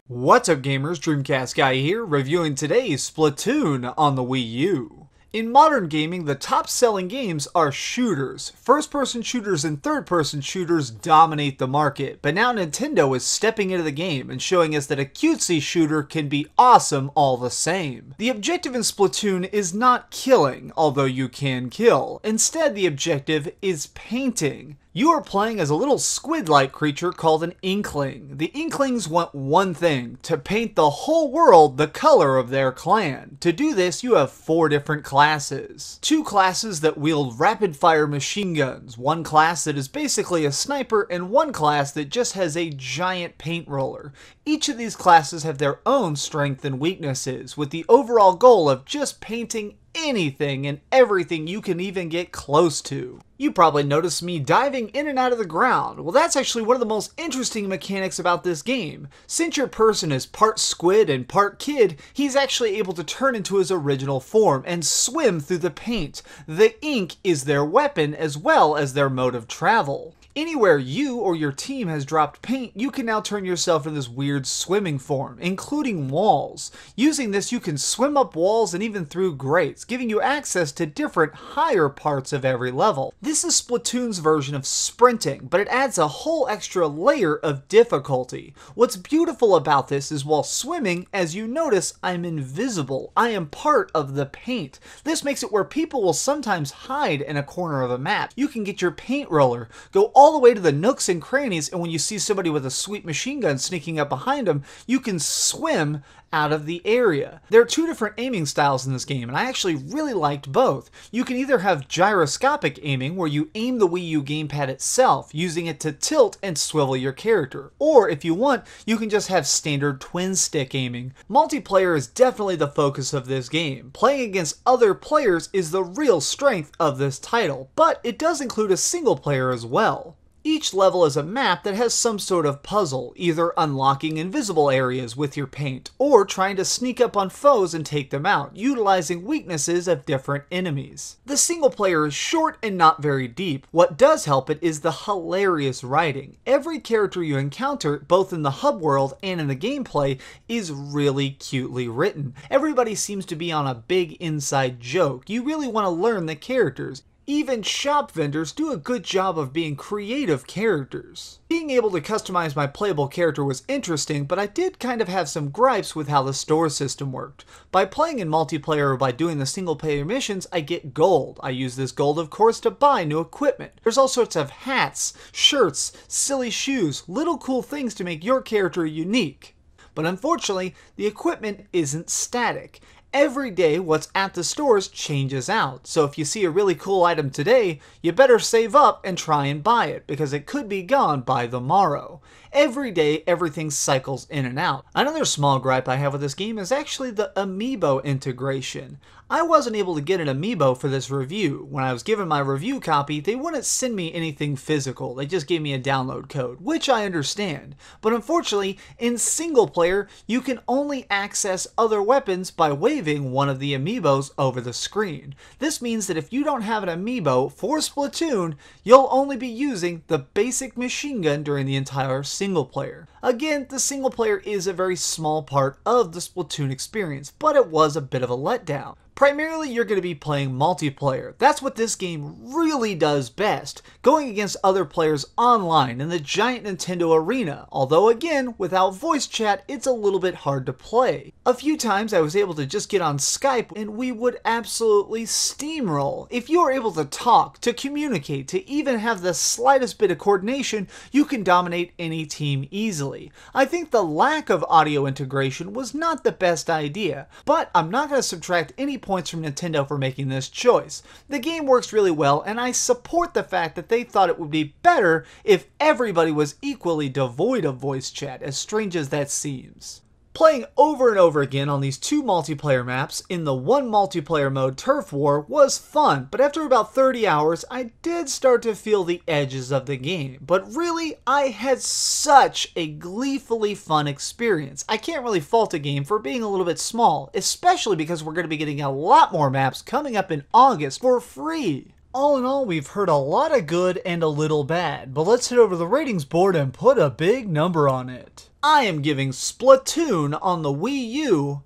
What's up gamers, DreamcastGuy here, reviewing today's Splatoon on the Wii U. In modern gaming, the top-selling games are shooters. First-person shooters and third-person shooters dominate the market, but now Nintendo is stepping into the game and showing us that a cutesy shooter can be awesome all the same. The objective in Splatoon is not killing, although you can kill. Instead, the objective is painting. You are playing as a little squid-like creature called an Inkling. The Inklings want one thing: to paint the whole world the color of their clan. To do this, you have 4 different classes. 2 classes that wield rapid-fire machine guns, 1 class that is basically a sniper, and 1 class that just has a giant paint roller. Each of these classes have their own strengths and weaknesses, with the overall goal of just painting anything and everything you can even get close to. You probably noticed me diving in and out of the ground. Well, that's actually one of the most interesting mechanics about this game. Since your person is part squid and part kid, he's actually able to turn into his original form and swim through the paint. The ink is their weapon as well as their mode of travel. Anywhere you or your team has dropped paint, you can now turn yourself into this weird swimming form, including walls. Using this, you can swim up walls and even through grates, giving you access to different higher parts of every level. This is Splatoon's version of sprinting, but it adds a whole extra layer of difficulty. What's beautiful about this is while swimming, as you notice, I'm invisible. I am part of the paint. This makes it where people will sometimes hide in a corner of a map. You can get your paint roller, go all the way to the nooks and crannies, and when you see somebody with a sweet machine gun sneaking up behind them, you can swim out of the area. There are 2 different aiming styles in this game, and I actually really liked both. You can either have gyroscopic aiming, where you aim the Wii U gamepad itself, using it to tilt and swivel your character. Or, if you want, you can just have standard twin stick aiming. Multiplayer is definitely the focus of this game. Playing against other players is the real strength of this title, but it does include a single player as well. Each level is a map that has some sort of puzzle, either unlocking invisible areas with your paint, or trying to sneak up on foes and take them out, utilizing weaknesses of different enemies. The single player is short and not very deep. What does help it is the hilarious writing. Every character you encounter, both in the hub world and in the gameplay, is really cutely written. Everybody seems to be on a big inside joke. You really want to learn the characters. Even shop vendors do a good job of being creative characters. Being able to customize my playable character was interesting, but I did kind of have some gripes with how the store system worked. By playing in multiplayer or by doing the single player missions, I get gold. I use this gold, of course, to buy new equipment. There's all sorts of hats, shirts, silly shoes, little cool things to make your character unique. But unfortunately, the equipment isn't static. Every day, what's at the stores changes out, so if you see a really cool item today, you better save up and try and buy it, because it could be gone by the morrow. Every day, everything cycles in and out. Another small gripe I have with this game is actually the Amiibo integration. I wasn't able to get an Amiibo for this review. When I was given my review copy, they wouldn't send me anything physical. They just gave me a download code, which I understand. But unfortunately, in single player, you can only access other weapons by waving one of the Amiibos over the screen. This means that if you don't have an Amiibo for Splatoon, you'll only be using the basic machine gun during the entire single player. Again, the single player is a very small part of the Splatoon experience, but it was a bit of a letdown. Primarily, you're going to be playing multiplayer. That's what this game really does best, going against other players online in the giant Nintendo arena, although again, without voice chat, it's a little bit hard to play. A few times I was able to just get on Skype and we would absolutely steamroll. If you are able to talk, to communicate, to even have the slightest bit of coordination, you can dominate any team easily. I think the lack of audio integration was not the best idea, but I'm not going to subtract any points from Nintendo for making this choice. The game works really well, and I support the fact that they thought it would be better if everybody was equally devoid of voice chat, as strange as that seems. Playing over and over again on these 2 multiplayer maps in the 1 multiplayer mode Turf War was fun, but after about 30 hours I did start to feel the edges of the game. But really, I had such a gleefully fun experience. I can't really fault a game for being a little bit small, especially because we're going to be getting a lot more maps coming up in August for free. All in all, we've heard a lot of good and a little bad, but let's head over to the ratings board and put a big number on it. I am giving Splatoon on the Wii U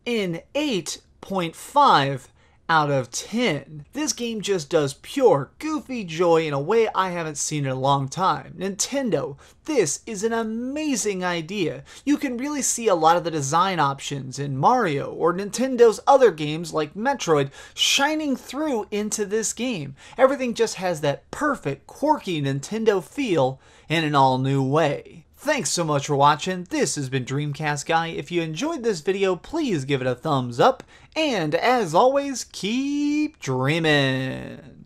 an 8.5 out of 10. This game just does pure goofy joy in a way I haven't seen in a long time. Nintendo, this is an amazing idea. You can really see a lot of the design options in Mario or Nintendo's other games like Metroid shining through into this game. Everything just has that perfect, quirky Nintendo feel in an all-new way. Thanks so much for watching. This has been DreamcastGuy. If you enjoyed this video, please give it a thumbs up. And as always, keep dreaming.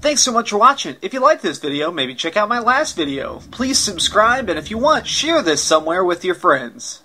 Thanks so much for watching. If you liked this video, maybe check out my last video. Please subscribe, and if you want, share this somewhere with your friends.